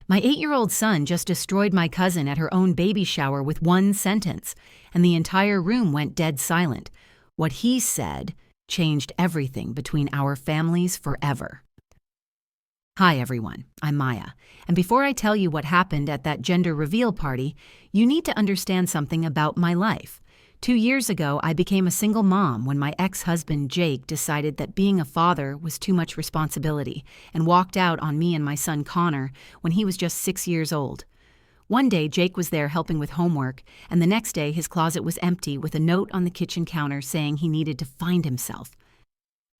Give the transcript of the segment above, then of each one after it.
My 8-year-old son just destroyed my cousin at her own baby shower with one sentence, and the entire room went dead silent. What he said changed everything between our families forever. Hi everyone, I'm Maya, and before I tell you what happened at that gender reveal party, you need to understand something about my life. 2 years ago, I became a single mom when my ex-husband Jake decided that being a father was too much responsibility and walked out on me and my son Connor when he was just 6 years old. One day, Jake was there helping with homework, and the next day his closet was empty with a note on the kitchen counter saying he needed to find himself.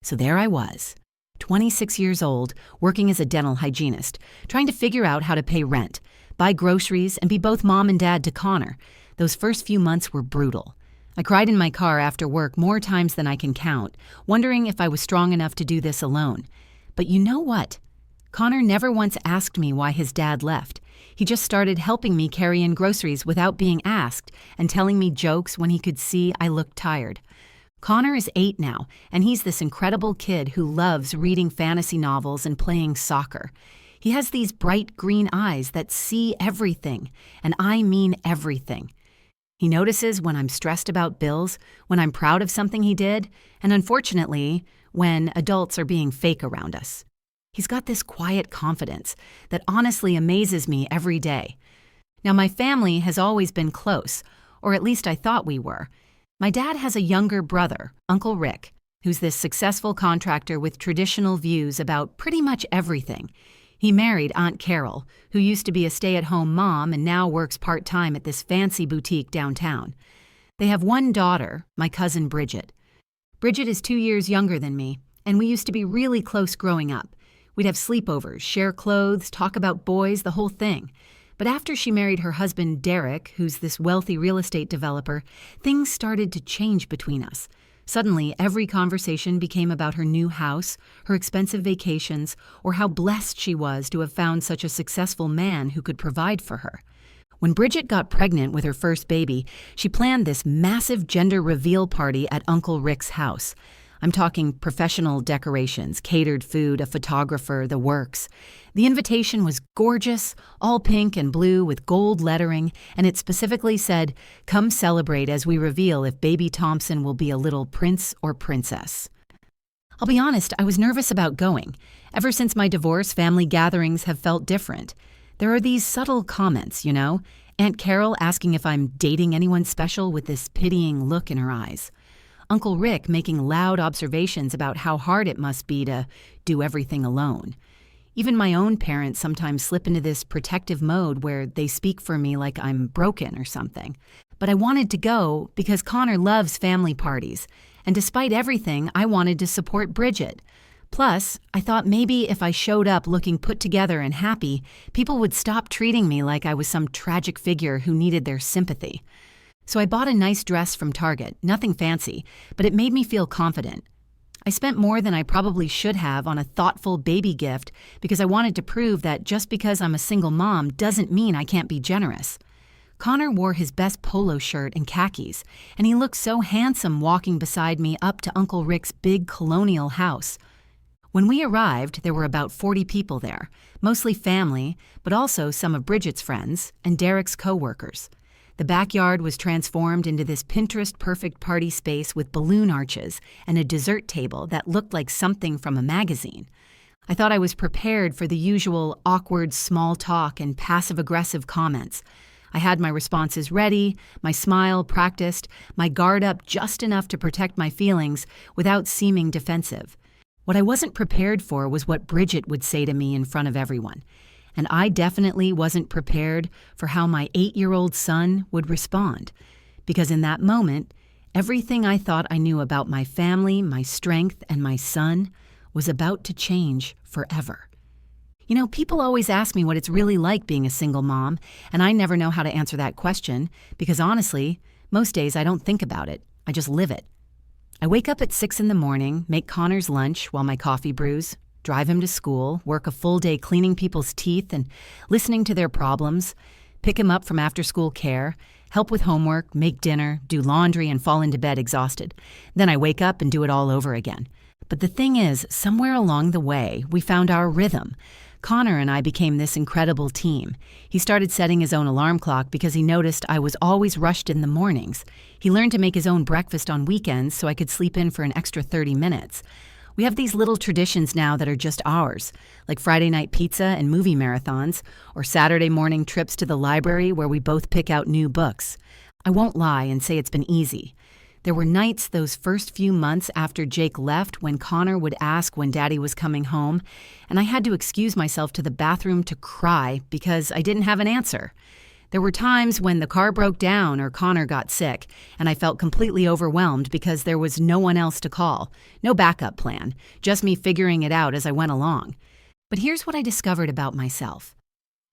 So there I was, 26 years old, working as a dental hygienist, trying to figure out how to pay rent, buy groceries, and be both mom and dad to Connor. Those first few months were brutal. I cried in my car after work more times than I can count, wondering if I was strong enough to do this alone. But you know what? Connor never once asked me why his dad left. He just started helping me carry in groceries without being asked and telling me jokes when he could see I looked tired. Connor is 8 now, and he's this incredible kid who loves reading fantasy novels and playing soccer. He has these bright green eyes that see everything, and I mean everything. He notices when I'm stressed about bills, when I'm proud of something he did, and unfortunately, when adults are being fake around us. He's got this quiet confidence that honestly amazes me every day. Now, my family has always been close, or at least I thought we were. My dad has a younger brother, Uncle Rick, who's this successful contractor with traditional views about pretty much everything. He married Aunt Carol, who used to be a stay-at-home mom and now works part-time at this fancy boutique downtown. They have one daughter, my cousin Bridget. Bridget is 2 years younger than me, and we used to be really close growing up. We'd have sleepovers, share clothes, talk about boys, the whole thing. But after she married her husband Derek, who's this wealthy real estate developer, things started to change between us. Suddenly, every conversation became about her new house, her expensive vacations, or how blessed she was to have found such a successful man who could provide for her. When Bridget got pregnant with her first baby, she planned this massive gender reveal party at Uncle Rick's house. I'm talking professional decorations, catered food, a photographer, the works. The invitation was gorgeous, all pink and blue with gold lettering, and it specifically said, "Come celebrate as we reveal if baby Thompson will be a little prince or princess." I'll be honest, I was nervous about going. Ever since my divorce, family gatherings have felt different. There are these subtle comments, Aunt Carol asking if I'm dating anyone special with this pitying look in her eyes. Uncle Rick making loud observations about how hard it must be to do everything alone. Even my own parents sometimes slip into this protective mode where they speak for me like I'm broken or something. But I wanted to go because Connor loves family parties, and despite everything, I wanted to support Bridget. Plus, I thought maybe if I showed up looking put together and happy, people would stop treating me like I was some tragic figure who needed their sympathy. So I bought a nice dress from Target, nothing fancy, but it made me feel confident. I spent more than I probably should have on a thoughtful baby gift because I wanted to prove that just because I'm a single mom doesn't mean I can't be generous. Connor wore his best polo shirt and khakis, and he looked so handsome walking beside me up to Uncle Rick's big colonial house. When we arrived, there were about 40 people there, mostly family, but also some of Bridget's friends and Derek's co-workers. The backyard was transformed into this Pinterest-perfect party space with balloon arches and a dessert table that looked like something from a magazine. I thought I was prepared for the usual awkward small talk and passive-aggressive comments. I had my responses ready, my smile practiced, my guard up just enough to protect my feelings without seeming defensive. What I wasn't prepared for was what Bridget would say to me in front of everyone. And I definitely wasn't prepared for how my 8-year-old son would respond. Because in that moment, everything I thought I knew about my family, my strength, and my son was about to change forever. People always ask me what it's really like being a single mom, and I never know how to answer that question because honestly, most days I don't think about it. I just live it. I wake up at 6 in the morning, make Connor's lunch while my coffee brews, drive him to school, work a full day cleaning people's teeth and listening to their problems, pick him up from after-school care, help with homework, make dinner, do laundry, and fall into bed exhausted. Then I wake up and do it all over again. But the thing is, somewhere along the way, we found our rhythm. Connor and I became this incredible team. He started setting his own alarm clock because he noticed I was always rushed in the mornings. He learned to make his own breakfast on weekends so I could sleep in for an extra 30 minutes. We have these little traditions now that are just ours, like Friday night pizza and movie marathons, or Saturday morning trips to the library where we both pick out new books. I won't lie and say it's been easy. There were nights those first few months after Jake left when Connor would ask when Daddy was coming home, and I had to excuse myself to the bathroom to cry because I didn't have an answer. There were times when the car broke down or Connor got sick, and I felt completely overwhelmed because there was no one else to call, no backup plan, just me figuring it out as I went along. But here's what I discovered about myself.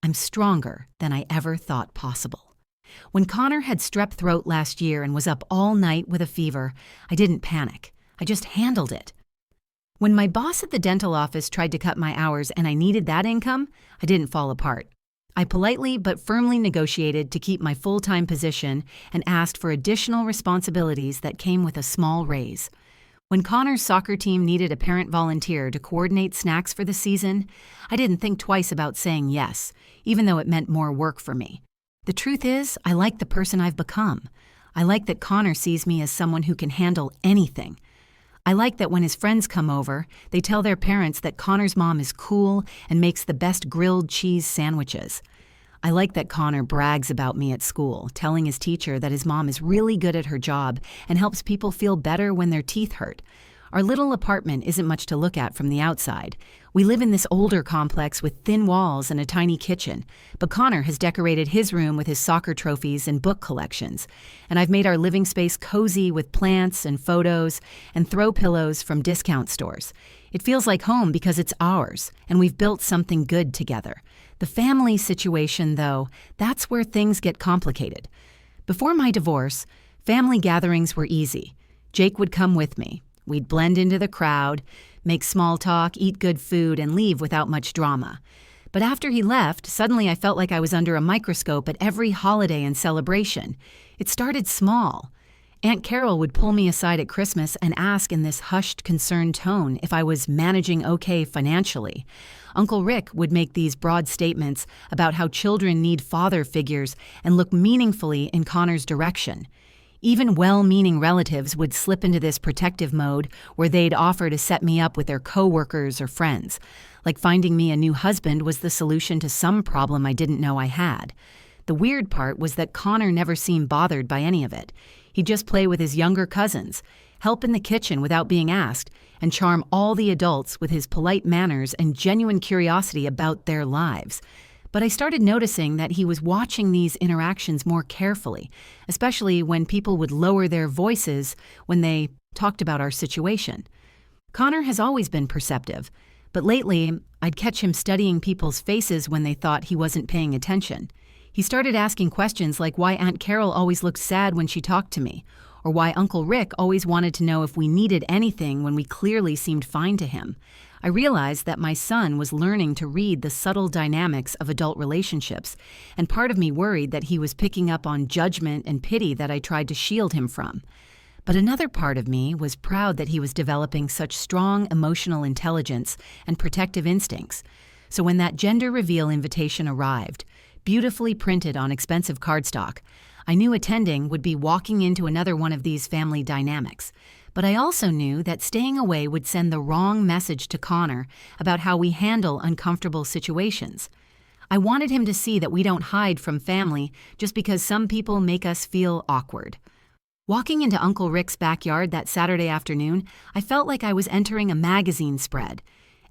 I'm stronger than I ever thought possible. When Connor had strep throat last year and was up all night with a fever, I didn't panic. I just handled it. When my boss at the dental office tried to cut my hours and I needed that income, I didn't fall apart. I politely but firmly negotiated to keep my full-time position and asked for additional responsibilities that came with a small raise. When Connor's soccer team needed a parent volunteer to coordinate snacks for the season, I didn't think twice about saying yes, even though it meant more work for me. The truth is, I like the person I've become. I like that Connor sees me as someone who can handle anything. I like that when his friends come over, they tell their parents that Connor's mom is cool and makes the best grilled cheese sandwiches. I like that Connor brags about me at school, telling his teacher that his mom is really good at her job and helps people feel better when their teeth hurt. Our little apartment isn't much to look at from the outside. We live in this older complex with thin walls and a tiny kitchen, but Connor has decorated his room with his soccer trophies and book collections, and I've made our living space cozy with plants and photos and throw pillows from discount stores. It feels like home because it's ours, and we've built something good together. The family situation, though, that's where things get complicated. Before my divorce, family gatherings were easy. Jake would come with me. We'd blend into the crowd, make small talk, eat good food, and leave without much drama. But after he left, suddenly I felt like I was under a microscope at every holiday and celebration. It started small. Aunt Carol would pull me aside at Christmas and ask in this hushed, concerned tone if I was managing okay financially. Uncle Rick would make these broad statements about how children need father figures and look meaningfully in Connor's direction. Even well-meaning relatives would slip into this protective mode where they'd offer to set me up with their coworkers or friends, like finding me a new husband was the solution to some problem I didn't know I had. The weird part was that Connor never seemed bothered by any of it. He'd just play with his younger cousins, help in the kitchen without being asked, and charm all the adults with his polite manners and genuine curiosity about their lives. But I started noticing that he was watching these interactions more carefully, especially when people would lower their voices when they talked about our situation. Connor has always been perceptive, but lately I'd catch him studying people's faces when they thought he wasn't paying attention. He started asking questions like why Aunt Carol always looked sad when she talked to me, or why Uncle Rick always wanted to know if we needed anything when we clearly seemed fine to him. I realized that my son was learning to read the subtle dynamics of adult relationships, and part of me worried that he was picking up on judgment and pity that I tried to shield him from. But another part of me was proud that he was developing such strong emotional intelligence and protective instincts. So when that gender reveal invitation arrived, beautifully printed on expensive cardstock, I knew attending would be walking into another one of these family dynamics. But I also knew that staying away would send the wrong message to Connor about how we handle uncomfortable situations. I wanted him to see that we don't hide from family just because some people make us feel awkward. Walking into Uncle Rick's backyard that Saturday afternoon, I felt like I was entering a magazine spread.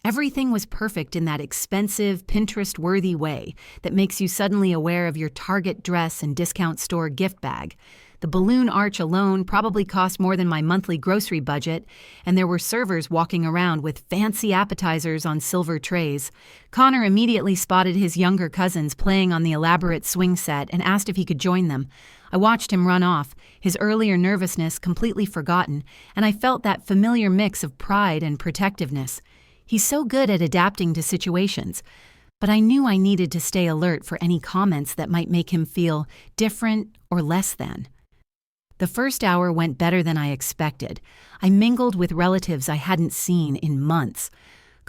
Everything was perfect in that expensive, Pinterest-worthy way that makes you suddenly aware of your Target dress and discount store gift bag. The balloon arch alone probably cost more than my monthly grocery budget, and there were servers walking around with fancy appetizers on silver trays. Connor immediately spotted his younger cousins playing on the elaborate swing set and asked if he could join them. I watched him run off, his earlier nervousness completely forgotten, and I felt that familiar mix of pride and protectiveness. He's so good at adapting to situations, but I knew I needed to stay alert for any comments that might make him feel different or less than. The first hour went better than I expected. I mingled with relatives I hadn't seen in months.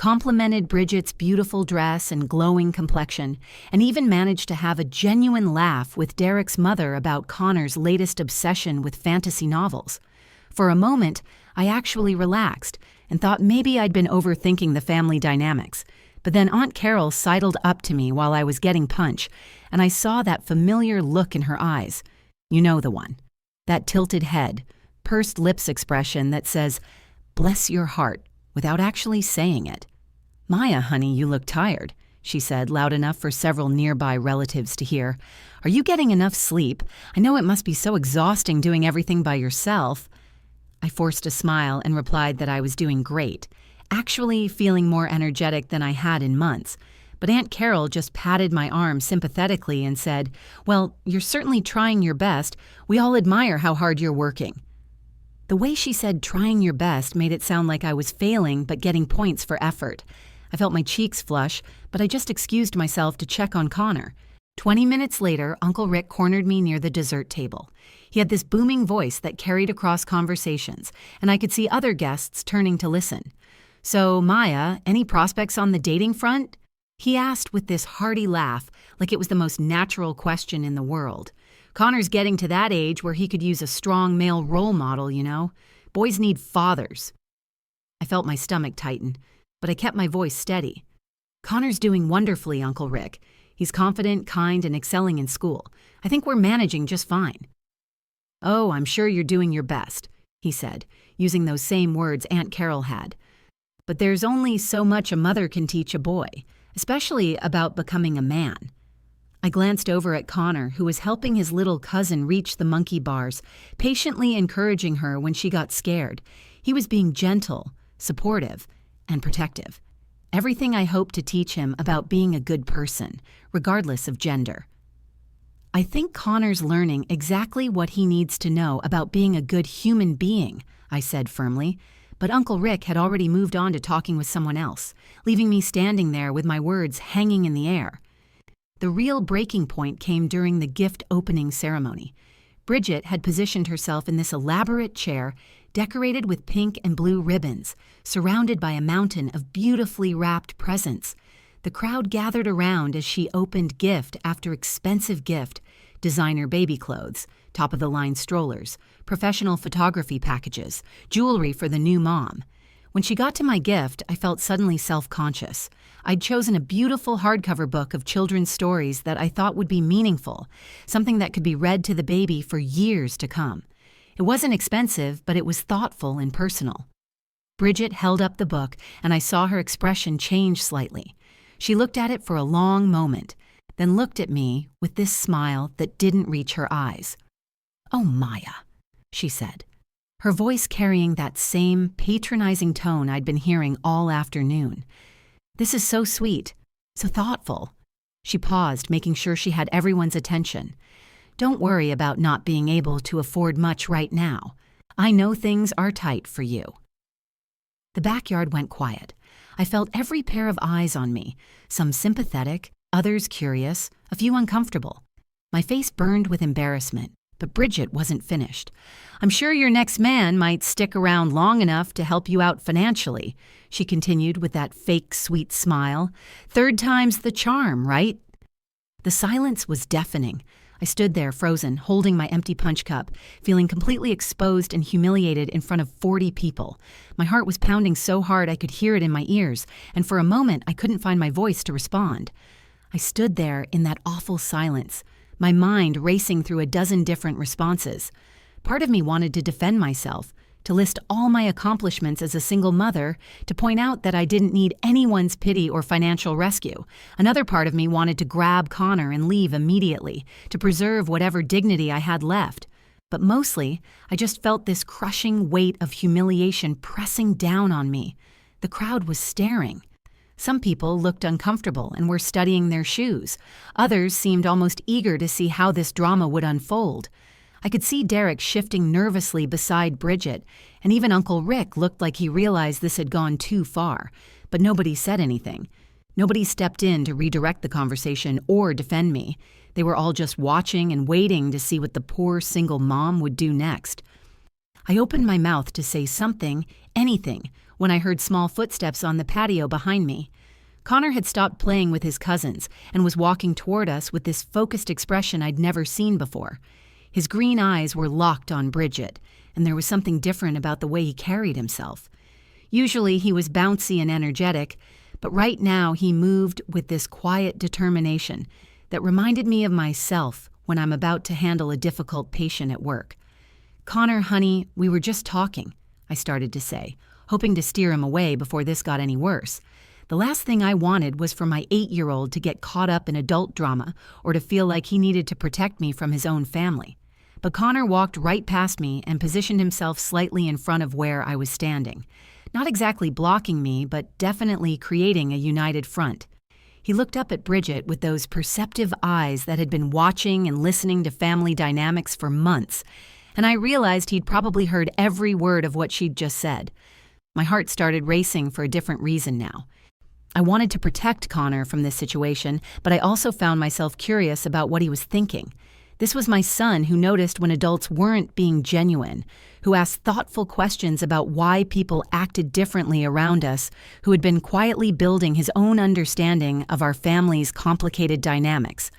complimented Bridget's beautiful dress and glowing complexion, and even managed to have a genuine laugh with Derek's mother about Connor's latest obsession with fantasy novels. For a moment, I actually relaxed and thought maybe I'd been overthinking the family dynamics. But then Aunt Carol sidled up to me while I was getting punch, and I saw that familiar look in her eyes. You know the one. That tilted head, pursed lips expression that says, "Bless your heart," without actually saying it. "Maya, honey, you look tired," she said, loud enough for several nearby relatives to hear. "Are you getting enough sleep? I know it must be so exhausting doing everything by yourself." I forced a smile and replied that I was doing great, actually feeling more energetic than I had in months. But Aunt Carol just patted my arm sympathetically and said, "Well, you're certainly trying your best. We all admire how hard you're working." The way she said trying your best made it sound like I was failing but getting points for effort. I felt my cheeks flush, but I just excused myself to check on Connor. 20 minutes later, Uncle Rick cornered me near the dessert table. He had this booming voice that carried across conversations, and I could see other guests turning to listen. "So, Maya, any prospects on the dating front?" he asked with this hearty laugh, like it was the most natural question in the world. "Connor's getting to that age where he could use a strong male role model, you know. Boys need fathers." I felt my stomach tighten, but I kept my voice steady. "Connor's doing wonderfully, Uncle Rick. He's confident, kind, and excelling in school. I think we're managing just fine." "Oh, I'm sure you're doing your best," he said, using those same words Aunt Carol had. "But there's only so much a mother can teach a boy, especially about becoming a man." I glanced over at Connor, who was helping his little cousin reach the monkey bars, patiently encouraging her when she got scared. He was being gentle, supportive, and protective. Everything I hoped to teach him about being a good person, regardless of gender. "I think Connor's learning exactly what he needs to know about being a good human being," I said firmly, but Uncle Rick had already moved on to talking with someone else, leaving me standing there with my words hanging in the air. The real breaking point came during the gift opening ceremony. Bridget had positioned herself in this elaborate chair, decorated with pink and blue ribbons, surrounded by a mountain of beautifully wrapped presents. The crowd gathered around as she opened gift after expensive gift, designer baby clothes, top-of-the-line strollers, professional photography packages, jewelry for the new mom. When she got to my gift, I felt suddenly self-conscious. I'd chosen a beautiful hardcover book of children's stories that I thought would be meaningful, something that could be read to the baby for years to come. It wasn't expensive, but it was thoughtful and personal. Bridget held up the book, and I saw her expression change slightly. She looked at it for a long moment, then looked at me with this smile that didn't reach her eyes. "Oh, Maya," she said, her voice carrying that same patronizing tone I'd been hearing all afternoon. "This is so sweet, so thoughtful." She paused, making sure she had everyone's attention. "Don't worry about not being able to afford much right now. I know things are tight for you." The backyard went quiet. I felt every pair of eyes on me, some sympathetic, others curious, a few uncomfortable. My face burned with embarrassment, but Bridget wasn't finished. "I'm sure your next man might stick around long enough to help you out financially," she continued with that fake sweet smile. "Third time's the charm, right?" The silence was deafening. I stood there frozen, holding my empty punch cup, feeling completely exposed and humiliated in front of 40 people. My heart was pounding so hard I could hear it in my ears, and for a moment I couldn't find my voice to respond. I stood there in that awful silence, my mind racing through a dozen different responses. Part of me wanted to defend myself, to list all my accomplishments as a single mother, to point out that I didn't need anyone's pity or financial rescue. Another part of me wanted to grab Connor and leave immediately, to preserve whatever dignity I had left. But mostly, I just felt this crushing weight of humiliation pressing down on me. The crowd was staring. Some people looked uncomfortable and were studying their shoes. Others seemed almost eager to see how this drama would unfold. I could see Derek shifting nervously beside Bridget, and even Uncle Rick looked like he realized this had gone too far, but nobody said anything. Nobody stepped in to redirect the conversation or defend me. They were all just watching and waiting to see what the poor single mom would do next. I opened my mouth to say something, anything, when I heard small footsteps on the patio behind me. Connor had stopped playing with his cousins and was walking toward us with this focused expression I'd never seen before. His green eyes were locked on Bridget, and there was something different about the way he carried himself. Usually he was bouncy and energetic, but right now he moved with this quiet determination that reminded me of myself when I'm about to handle a difficult patient at work. "Connor, honey, we were just talking," I started to say, hoping to steer him away before this got any worse. The last thing I wanted was for my 8-year-old to get caught up in adult drama or to feel like he needed to protect me from his own family. But Connor walked right past me and positioned himself slightly in front of where I was standing. Not exactly blocking me, but definitely creating a united front. He looked up at Bridget with those perceptive eyes that had been watching and listening to family dynamics for months, and I realized he'd probably heard every word of what she'd just said. My heart started racing for a different reason now. I wanted to protect Connor from this situation, but I also found myself curious about what he was thinking. This was my son who noticed when adults weren't being genuine, who asked thoughtful questions about why people acted differently around us, who had been quietly building his own understanding of our family's complicated dynamics.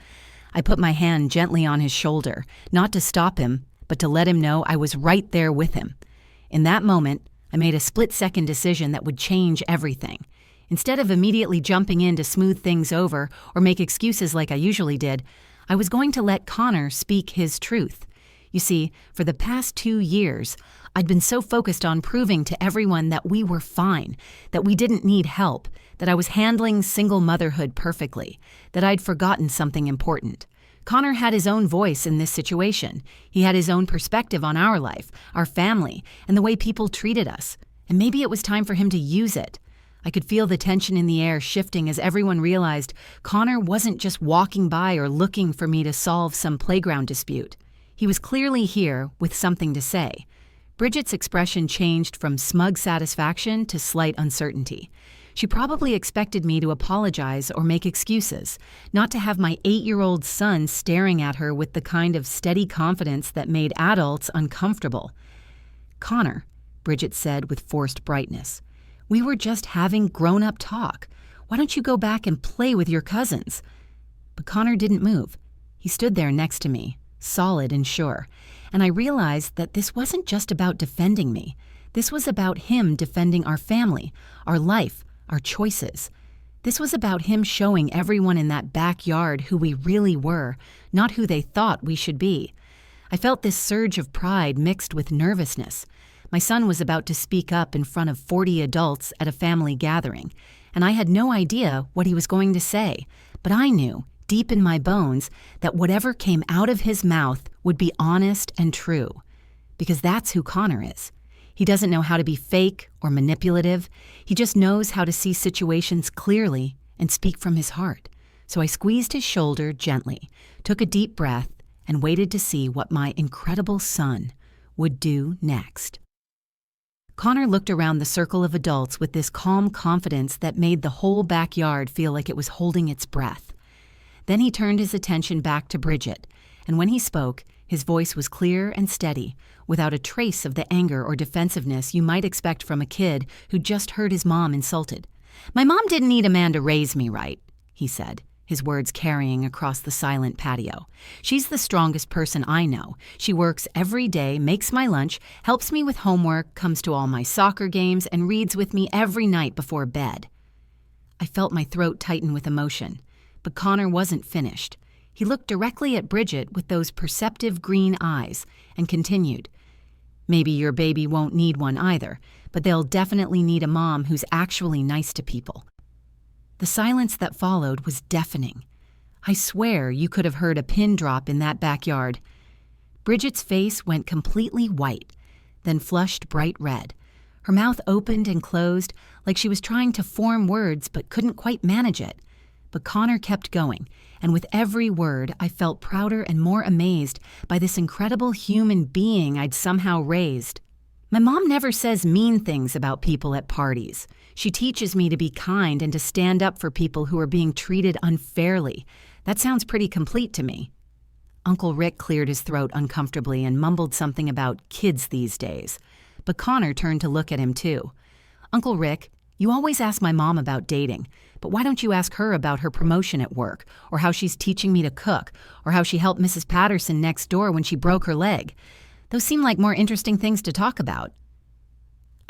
I put my hand gently on his shoulder, not to stop him, but to let him know I was right there with him. In that moment, I made a split-second decision that would change everything. Instead of immediately jumping in to smooth things over or make excuses like I usually did, I was going to let Connor speak his truth. You see, for the past 2 years, I'd been so focused on proving to everyone that we were fine, that we didn't need help, that I was handling single motherhood perfectly, that I'd forgotten something important. Connor had his own voice in this situation. He had his own perspective on our life, our family, and the way people treated us. And maybe it was time for him to use it. I could feel the tension in the air shifting as everyone realized Connor wasn't just walking by or looking for me to solve some playground dispute. He was clearly here with something to say. Bridget's expression changed from smug satisfaction to slight uncertainty. She probably expected me to apologize or make excuses, not to have my 8-year-old son staring at her with the kind of steady confidence that made adults uncomfortable. "Connor," Bridget said with forced brightness, "we were just having grown-up talk. Why don't you go back and play with your cousins?" But Connor didn't move. He stood there next to me, solid and sure, and I realized that this wasn't just about defending me. This was about him defending our family, our life, our choices. This was about him showing everyone in that backyard who we really were, not who they thought we should be. I felt this surge of pride mixed with nervousness. My son was about to speak up in front of 40 adults at a family gathering, and I had no idea what he was going to say, but I knew, deep in my bones, that whatever came out of his mouth would be honest and true, because that's who Connor is. He doesn't know how to be fake or manipulative. He just knows how to see situations clearly and speak from his heart. So I squeezed his shoulder gently, took a deep breath, and waited to see what my incredible son would do next. Connor looked around the circle of adults with this calm confidence that made the whole backyard feel like it was holding its breath. Then he turned his attention back to Bridget, and when he spoke, his voice was clear and steady, without a trace of the anger or defensiveness you might expect from a kid who just heard his mom insulted. "My mom didn't need a man to raise me right," he said, his words carrying across the silent patio. "She's the strongest person I know. She works every day, makes my lunch, helps me with homework, comes to all my soccer games, and reads with me every night before bed." I felt my throat tighten with emotion, but Connor wasn't finished. He looked directly at Bridget with those perceptive green eyes and continued, "Maybe your baby won't need one either, but they'll definitely need a mom who's actually nice to people." The silence that followed was deafening. I swear you could have heard a pin drop in that backyard. Bridget's face went completely white, then flushed bright red. Her mouth opened and closed like she was trying to form words but couldn't quite manage it. But Connor kept going, and with every word I felt prouder and more amazed by this incredible human being I'd somehow raised. "My mom never says mean things about people at parties. She teaches me to be kind and to stand up for people who are being treated unfairly. That sounds pretty complete to me." Uncle Rick cleared his throat uncomfortably and mumbled something about kids these days. But Connor turned to look at him too. "Uncle Rick, you always ask my mom about dating, but why don't you ask her about her promotion at work, or how she's teaching me to cook, or how she helped Mrs. Patterson next door when she broke her leg? Those seem like more interesting things to talk about."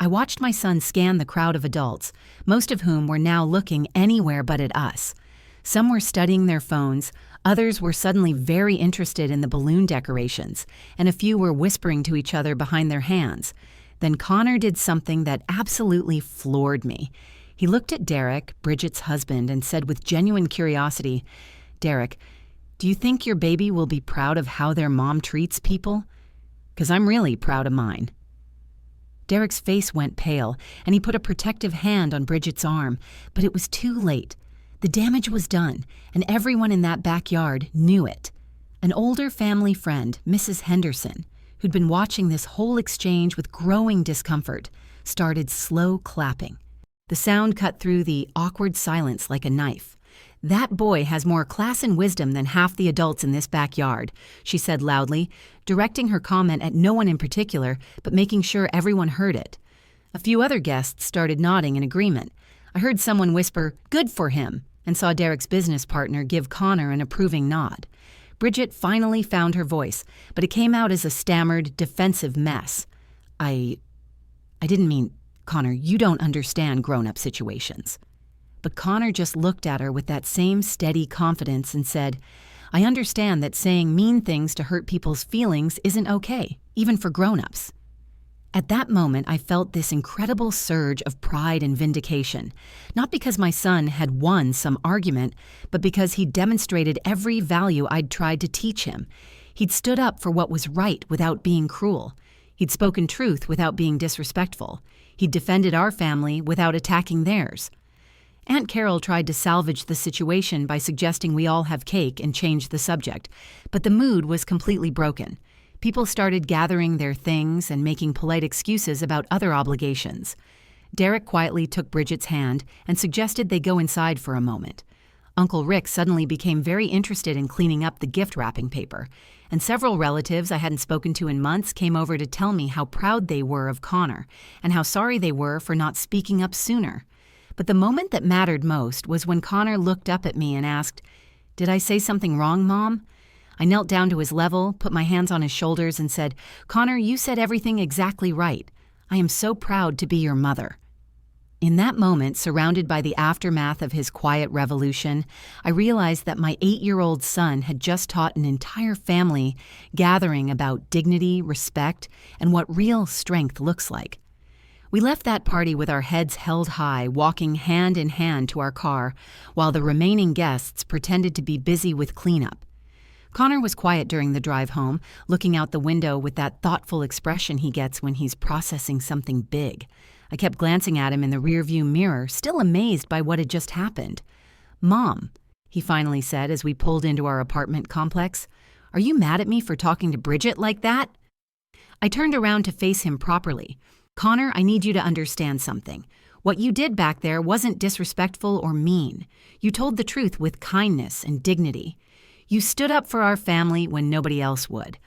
I watched my son scan the crowd of adults, most of whom were now looking anywhere but at us. Some were studying their phones, others were suddenly very interested in the balloon decorations, and a few were whispering to each other behind their hands. Then Connor did something that absolutely floored me. He looked at Derek, Bridget's husband, and said with genuine curiosity, "Derek, do you think your baby will be proud of how their mom treats people? 'Cause I'm really proud of mine." Derek's face went pale, and he put a protective hand on Bridget's arm, but it was too late. The damage was done, and everyone in that backyard knew it. An older family friend, Mrs. Henderson, who'd been watching this whole exchange with growing discomfort, started slow clapping. The sound cut through the awkward silence like a knife. "That boy has more class and wisdom than half the adults in this backyard," she said loudly, directing her comment at no one in particular, but making sure everyone heard it. A few other guests started nodding in agreement. I heard someone whisper, "Good for him," and saw Derek's business partner give Connor an approving nod. Bridget finally found her voice, but it came out as a stammered, defensive mess. I didn't mean, Connor, you don't understand grown-up situations." But Connor just looked at her with that same steady confidence and said, "I understand that saying mean things to hurt people's feelings isn't okay, even for grown-ups." At that moment, I felt this incredible surge of pride and vindication, not because my son had won some argument, but because he'd demonstrated every value I'd tried to teach him. He'd stood up for what was right without being cruel. He'd spoken truth without being disrespectful. He'd defended our family without attacking theirs. Aunt Carol tried to salvage the situation by suggesting we all have cake and change the subject, but the mood was completely broken. People started gathering their things and making polite excuses about other obligations. Derek quietly took Bridget's hand and suggested they go inside for a moment. Uncle Rick suddenly became very interested in cleaning up the gift wrapping paper, and several relatives I hadn't spoken to in months came over to tell me how proud they were of Connor and how sorry they were for not speaking up sooner. But the moment that mattered most was when Connor looked up at me and asked, "Did I say something wrong, Mom?" I knelt down to his level, put my hands on his shoulders, and said, "Connor, you said everything exactly right. I am so proud to be your mother." In that moment, surrounded by the aftermath of his quiet revolution, I realized that my 8-year-old son had just taught an entire family gathering about dignity, respect, and what real strength looks like. We left that party with our heads held high, walking hand in hand to our car, while the remaining guests pretended to be busy with cleanup. Connor was quiet during the drive home, looking out the window with that thoughtful expression he gets when he's processing something big. I kept glancing at him in the rearview mirror, still amazed by what had just happened. "Mom," he finally said as we pulled into our apartment complex, "are you mad at me for talking to Bridget like that?" I turned around to face him properly. "Connor, I need you to understand something. What you did back there wasn't disrespectful or mean. You told the truth with kindness and dignity. You stood up for our family when nobody else would.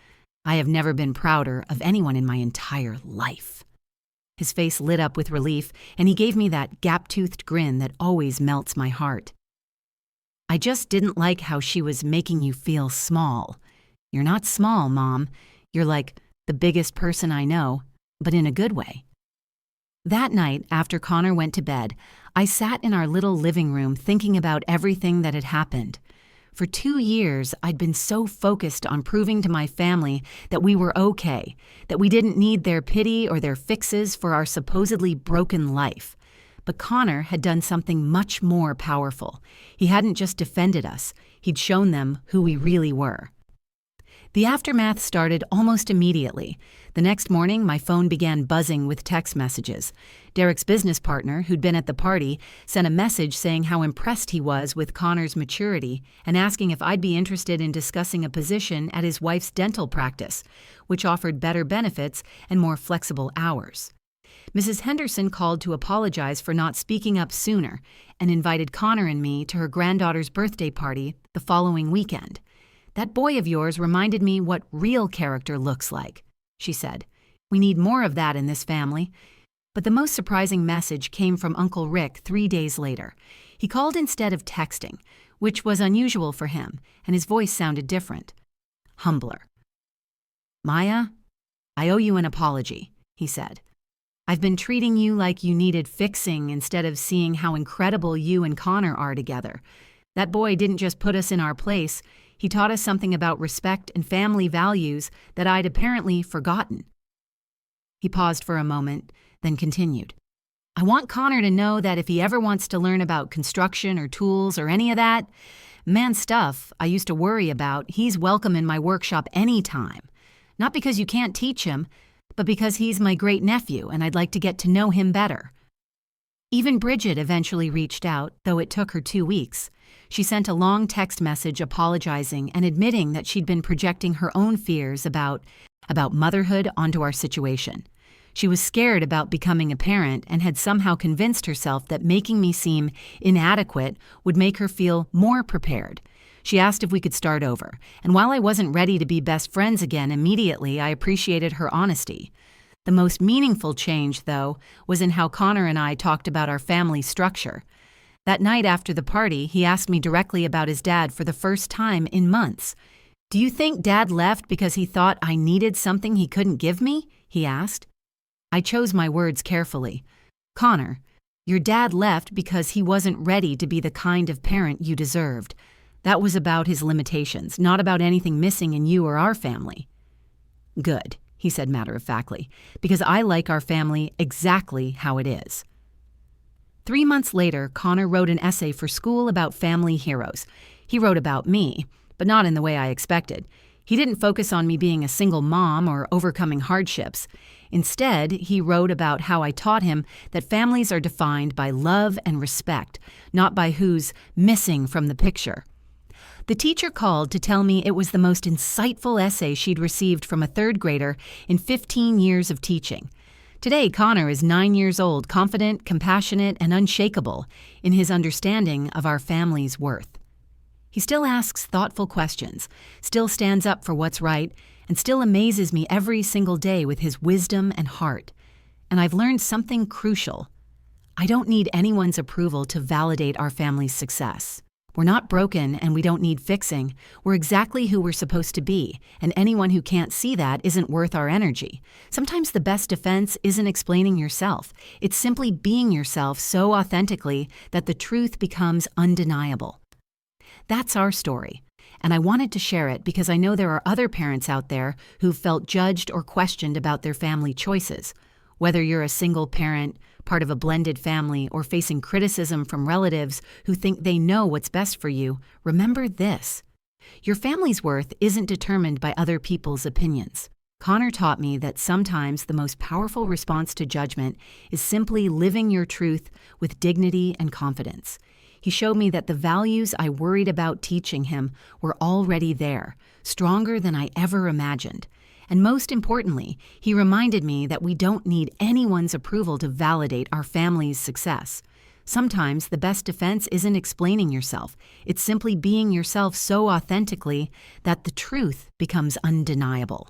I have never been prouder of anyone in my entire life." His face lit up with relief, and he gave me that gap-toothed grin that always melts my heart. "I just didn't like how she was making you feel small. You're not small, Mom. You're like the biggest person I know, but in a good way." That night, after Connor went to bed, I sat in our little living room thinking about everything that had happened. For 2 years, I'd been so focused on proving to my family that we were okay, that we didn't need their pity or their fixes for our supposedly broken life. But Connor had done something much more powerful. He hadn't just defended us, he'd shown them who we really were. The aftermath started almost immediately. The next morning, my phone began buzzing with text messages. Derek's business partner, who'd been at the party, sent a message saying how impressed he was with Connor's maturity and asking if I'd be interested in discussing a position at his wife's dental practice, which offered better benefits and more flexible hours. Mrs. Henderson called to apologize for not speaking up sooner and invited Connor and me to her granddaughter's birthday party the following weekend. "That boy of yours reminded me what real character looks like," she said. "We need more of that in this family. But the most surprising message came from Uncle Rick 3 days later. He called instead of texting, which was unusual for him, and his voice sounded different. Humbler. "Maya, I owe you an apology," he said. "I've been treating you like you needed fixing instead of seeing how incredible you and Connor are together. That boy didn't just put us in our place, he taught us something about respect and family values that I'd apparently forgotten." He paused for a moment, then continued. "I want Connor to know that if he ever wants to learn about construction or tools or any of that, stuff I used to worry about, he's welcome in my workshop anytime. Not because you can't teach him, but because he's my great-nephew and I'd like to get to know him better." Even Bridget eventually reached out, though it took her 2 weeks. She sent a long text message apologizing and admitting that she'd been projecting her own fears about motherhood onto our situation. She was scared about becoming a parent and had somehow convinced herself that making me seem inadequate would make her feel more prepared. She asked if we could start over, and while I wasn't ready to be best friends again immediately, I appreciated her honesty. The most meaningful change, though, was in how Connor and I talked about our family structure. That night after the party, he asked me directly about his dad for the first time in months. "Do you think Dad left because he thought I needed something he couldn't give me?" he asked. I chose my words carefully. "Connor, your dad left because he wasn't ready to be the kind of parent you deserved. That was about his limitations, not about anything missing in you or our family." "Good," he said matter-of-factly, "because I like our family exactly how it is." 3 months later, Connor wrote an essay for school about family heroes. He wrote about me, but not in the way I expected. He didn't focus on me being a single mom or overcoming hardships. Instead, he wrote about how I taught him that families are defined by love and respect, not by who's missing from the picture. The teacher called to tell me it was the most insightful essay she'd received from a 3rd grader in 15 years of teaching. Today, Connor is 9 years old, confident, compassionate, and unshakable in his understanding of our family's worth. He still asks thoughtful questions, still stands up for what's right, and still amazes me every single day with his wisdom and heart. And I've learned something crucial. I don't need anyone's approval to validate our family's success. We're not broken and we don't need fixing. We're exactly who we're supposed to be, and anyone who can't see that isn't worth our energy. Sometimes the best defense isn't explaining yourself. It's simply being yourself so authentically that the truth becomes undeniable. That's our story, and I wanted to share it because I know there are other parents out there who've felt judged or questioned about their family choices. Whether you're a single parent, part of a blended family, or facing criticism from relatives who think they know what's best for you, remember this. Your family's worth isn't determined by other people's opinions. Connor taught me that sometimes the most powerful response to judgment is simply living your truth with dignity and confidence. He showed me that the values I worried about teaching him were already there, stronger than I ever imagined. And most importantly, he reminded me that we don't need anyone's approval to validate our family's success. Sometimes the best defense isn't explaining yourself. It's simply being yourself so authentically that the truth becomes undeniable.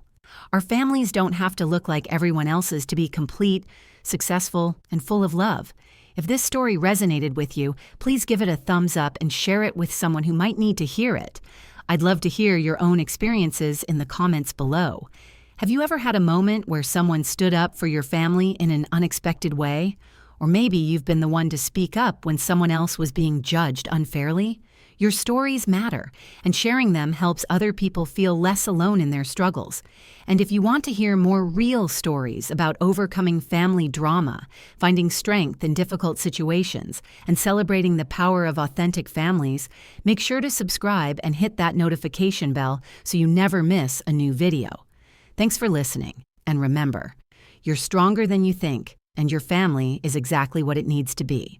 Our families don't have to look like everyone else's to be complete, successful, and full of love. If this story resonated with you, please give it a thumbs up and share it with someone who might need to hear it. I'd love to hear your own experiences in the comments below. Have you ever had a moment where someone stood up for your family in an unexpected way? Or maybe you've been the one to speak up when someone else was being judged unfairly? Your stories matter, and sharing them helps other people feel less alone in their struggles. And if you want to hear more real stories about overcoming family drama, finding strength in difficult situations, and celebrating the power of authentic families, make sure to subscribe and hit that notification bell so you never miss a new video. Thanks for listening, and remember, you're stronger than you think, and your family is exactly what it needs to be.